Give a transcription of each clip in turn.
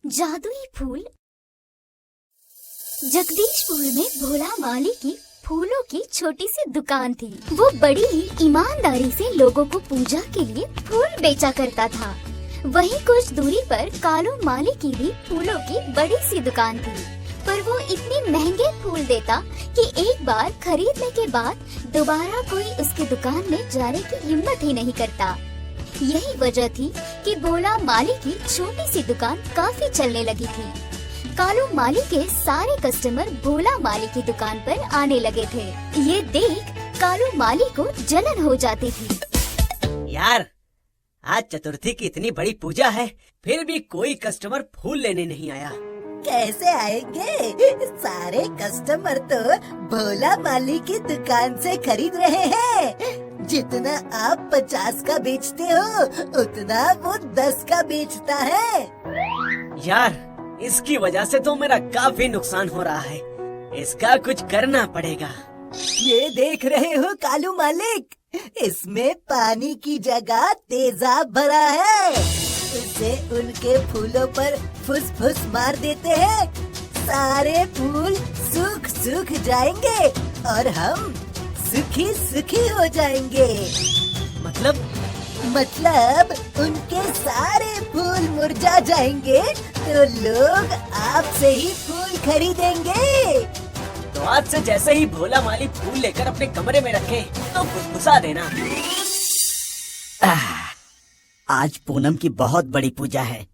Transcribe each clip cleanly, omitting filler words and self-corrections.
जादुई फूल। जगदीशपुर में भोला माली की फूलों की छोटी सी दुकान थी। वो बड़ी ही ईमानदारी से लोगों को पूजा के लिए फूल बेचा करता था। वहीं कुछ दूरी पर कालू माली की भी फूलों की बड़ी सी दुकान थी, पर वो इतने महंगे फूल देता कि एक बार खरीदने के बाद दोबारा कोई उसकी दुकान में जाने की हिम्मत ही नहीं करता। यही वजह थी कि भोला माली की छोटी सी दुकान काफी चलने लगी थी। कालू माली के सारे कस्टमर भोला माली की दुकान पर आने लगे थे। ये देख कालू माली को जलन हो जाती थी। यार, आज चतुर्थी की इतनी बड़ी पूजा है, फिर भी कोई कस्टमर फूल लेने नहीं आया। कैसे आएंगे? सारे कस्टमर तो भोला माली की दुकान से खरीद रहे हैं। जितना आप 50 का बेचते हो, उतना वो 10 का बेचता है। यार, इसकी वजह से तो मेरा काफी नुकसान हो रहा है। इसका कुछ करना पड़ेगा। ये देख रहे हो कालू मालिक, इसमें पानी की जगह तेजाब भरा है। इसे उनके फूलों पर फुस-फुस मार देते हैं, सारे फूल सूख जाएंगे और हम सुखी सुखी हो जाएंगे। मतलब उनके सारे फूल मुरझा जाएंगे तो लोग आपसे ही फूल खरीदेंगे। तो आज से जैसे ही भोला माली फूल लेकर अपने कमरे में रखे तो फुसफुसा देना। आज पूनम की बहुत बड़ी पूजा है,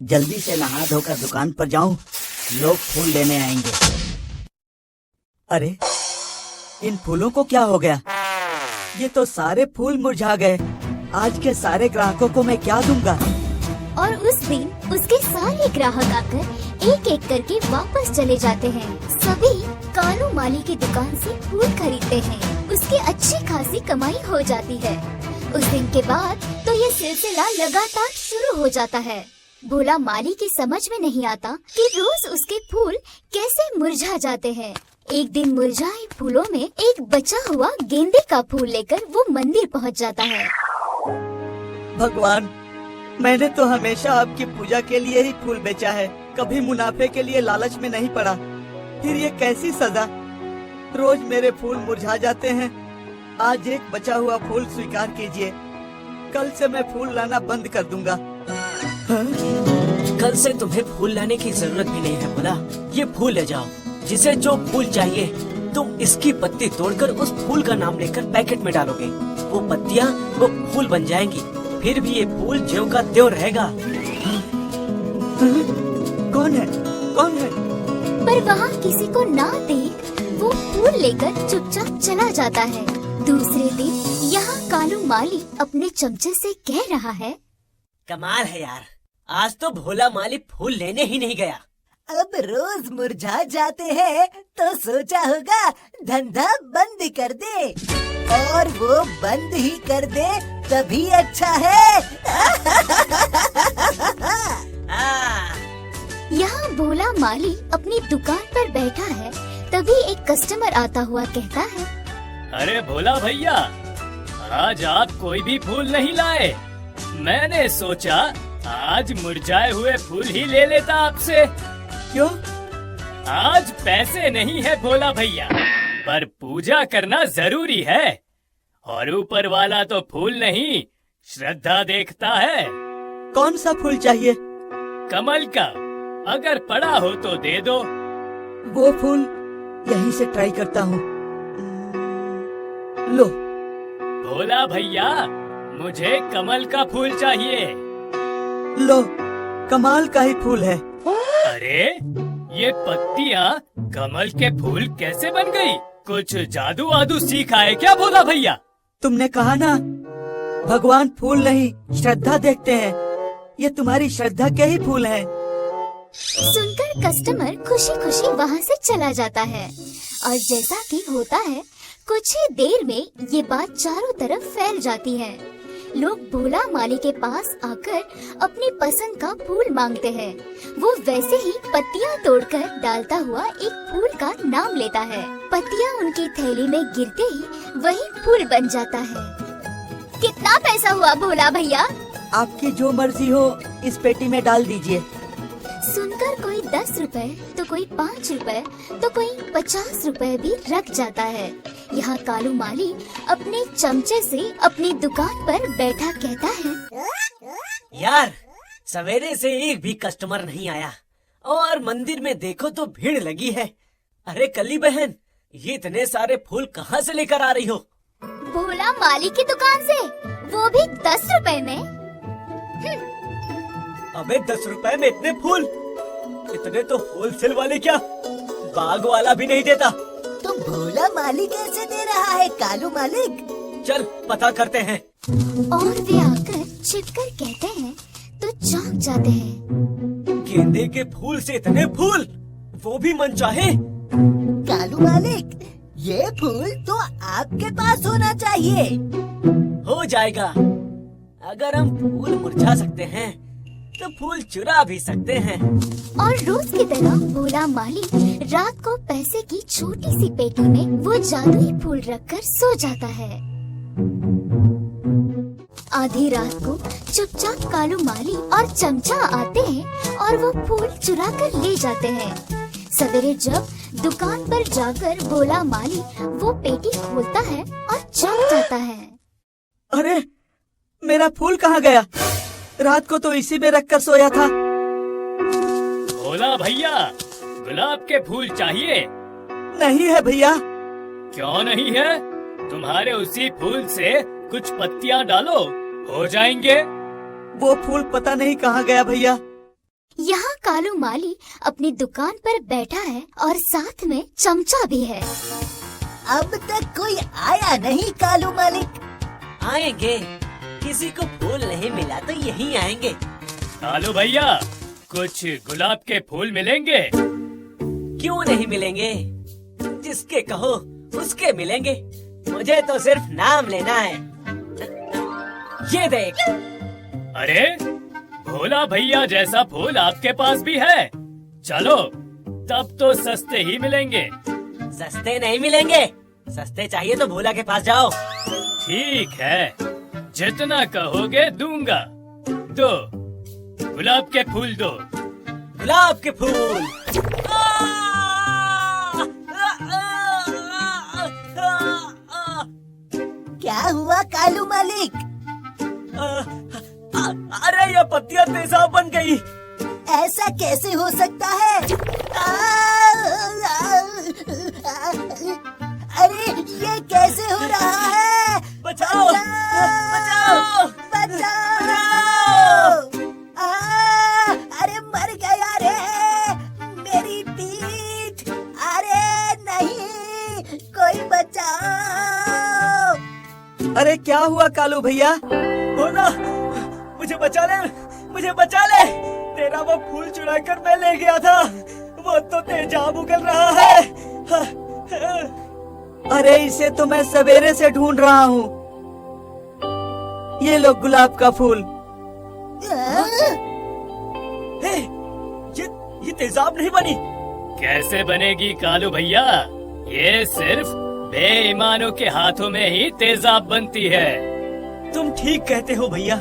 जल्दी से नहा धोकर दुकान पर जाऊं, लोग फूल लेने आएंगे। अरे, इन फूलों को क्या हो गया? ये तो सारे फूल मुरझा गए। आज के सारे ग्राहकों को मैं क्या दूंगा? और उस दिन उसके सारे ग्राहक आकर एक एक करके वापस चले जाते हैं। सभी कालू माली की दुकान से फूल खरीदते हैं। उसकी अच्छी खासी कमाई हो जाती है। उस दिन के बाद तो ये सिलसिला लगातार शुरू हो जाता है। भोला माली की समझ में नहीं आता कि रोज उसके फूल कैसे मुरझा जाते हैं। एक दिन मुरझाए फूलों में एक बचा हुआ गेंदे का फूल लेकर वो मंदिर पहुंच जाता है। भगवान, मैंने तो हमेशा आपकी पूजा के लिए ही फूल बेचा है, कभी मुनाफे के लिए लालच में नहीं पड़ा। फिर ये कैसी सजा? रोज मेरे फूल मुरझा जाते हैं। आज एक बचा हुआ फूल स्वीकार कीजिए। कल से मैं फूल लाना बंद कर दूंगा। कल से तुम्हें फूल लाने की जरूरत भी नहीं है भोला। ये फूल ले जाओ। जिसे जो फूल चाहिए तुम इसकी पत्ती तोड़कर उस फूल का नाम लेकर पैकेट में डालोगे। वो पत्तियाँ वो फूल बन जाएंगी। फिर भी ये फूल ज्यों का त्यों रहेगा। कौन है? पर वहाँ किसी को ना देख वो फूल लेकर चुपचाप चला जाता है। दूसरे दिन यहाँ कालू माली अपने चमचे से कह रहा है, कमाल है यार, आज तो भोला माली फूल लेने ही नहीं गया। अब रोज मुरझा जाते हैं तो सोचा होगा धंधा बंद कर दे, और वो बंद ही कर दे तभी अच्छा है। यहाँ भोला माली अपनी दुकान पर बैठा है, तभी एक कस्टमर आता हुआ कहता है, अरे भोला भैया, आज आप कोई भी फूल नहीं लाए। मैंने सोचा आज मुरझाए हुए फूल ही ले लेता आपसे। क्यों? आज पैसे नहीं है भोला भैया, पर पूजा करना जरूरी है। और ऊपर वाला तो फूल नहीं, श्रद्धा देखता है। कौन सा फूल चाहिए? कमल का, अगर पड़ा हो तो दे दो। वो फूल यहीं से ट्राई करता हूँ। लो। भोला भैया, मुझे कमल का फूल चाहिए। लो, कमाल का ही फूल है। अरे, ये पत्तियाँ कमल के फूल कैसे बन गई? कुछ जादू वादू सीखा है क्या भोला भैया? तुमने कहा ना, भगवान फूल नहीं श्रद्धा देखते हैं। ये तुम्हारी श्रद्धा के ही फूल हैं। सुनकर कस्टमर खुशी खुशी वहाँ से चला जाता है। और जैसा कि होता है, कुछ ही देर में ये बात चारों तरफ फैल जाती है। लोग भोला माली के पास आकर अपनी पसंद का फूल मांगते हैं। वो वैसे ही पत्तियाँ तोड़कर डालता हुआ एक फूल का नाम लेता है। पत्तियाँ उनकी थैली में गिरते ही वही फूल बन जाता है। कितना पैसा हुआ भोला भैया? आपकी जो मर्जी हो इस पेटी में डाल दीजिए। सुनकर कोई 10 रुपए, तो कोई 5 रुपए, तो कोई 50 रुपए भी रख जाता है। यहाँ कालू माली अपने चमचे से अपनी दुकान पर बैठा कहता है, यार सवेरे से एक भी कस्टमर नहीं आया और मंदिर में देखो तो भीड़ लगी है। अरे कली बहन, ये इतने सारे फूल कहाँ से लेकर आ रही हो? भोला माली की दुकान से, वो भी 10 रुपए में। अबे 10 रुपए में इतने फूल? इतने तो होलसेल वाले क्या बाग वाला भी नहीं देता। तो भोला माली कैसे दे रहा है कालू मालिक? चल पता करते हैं। और वे आकर छिपकर कहते हैं तो चौंक जाते हैं। गेंदे के फूल से इतने फूल, वो भी मनचाहे? कालू मालिक, ये फूल तो आपके पास होना चाहिए। हो जाएगा। अगर हम फूल मुरझा सकते हैं तो फूल चुरा भी सकते हैं। और रोज की तरह भोला माली रात को पैसे की छोटी सी पेटी में वो जादुई फूल रखकर सो जाता है। आधी रात को चुपचाप कालू माली और चमचा आते हैं और वो फूल चुरा कर ले जाते हैं। सवेरे जब दुकान पर जाकर भोला माली वो पेटी खोलता है और चौंक जाता है। अरे मेरा फूल कहाँ गया? रात को तो इसी में रखकर सोया था। भोला भैया, गुलाब के फूल चाहिए? नहीं है भैया। क्यों नहीं है? तुम्हारे उसी फूल से कुछ पत्तियां डालो, हो जाएंगे। वो फूल पता नहीं कहाँ गया भैया। यहाँ कालू माली अपनी दुकान पर बैठा है और साथ में चमचा भी है। अब तक कोई आया नहीं कालू मालिक। आएंगे, किसी को फूल नहीं मिला तो यहीं आएंगे। कालू भैया, कुछ गुलाब के फूल मिलेंगे? क्यों नहीं मिलेंगे? जिसके कहो उसके मिलेंगे। मुझे तो सिर्फ नाम लेना है। ये देख। अरे भोला भैया जैसा फूल आपके पास भी है। चलो तब तो सस्ते ही मिलेंगे। सस्ते नहीं मिलेंगे। सस्ते चाहिए तो भोला के पास जाओ। ठीक है, जितना कहोगे दूंगा। दो गुलाब के फूल दो। गुलाब के फूल। क्या हुआ कालू मालिक? अरे ये पत्तियां तेजाब बन गई। ऐसा कैसे हो सकता है? अरे ये कैसे हो रहा है? बचाओ, बचाओ, बचाओ! अरे मर गया रे मेरी पीठ। अरे नहीं, कोई बचाओ! अरे क्या हुआ कालू भैया? भोला, मुझे बचा ले, मुझे बचा ले। तेरा वो फूल चुरा कर मैं ले गया था, वो तो तेजाब उगल रहा है। अरे इसे तो मैं सवेरे से ढूंढ रहा हूँ। ये लो गुलाब का फूल। हे, ये तेजाब नहीं बनी। कैसे बनेगी कालू भैया? ये सिर्फ बेईमानों के हाथों में ही तेजाब बनती है। तुम ठीक कहते हो भैया।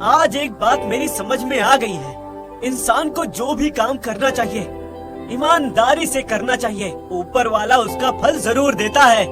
आज एक बात मेरी समझ में आ गई है। इंसान को जो भी काम करना चाहिए ईमानदारी से करना चाहिए। ऊपर वाला उसका फल जरूर देता है।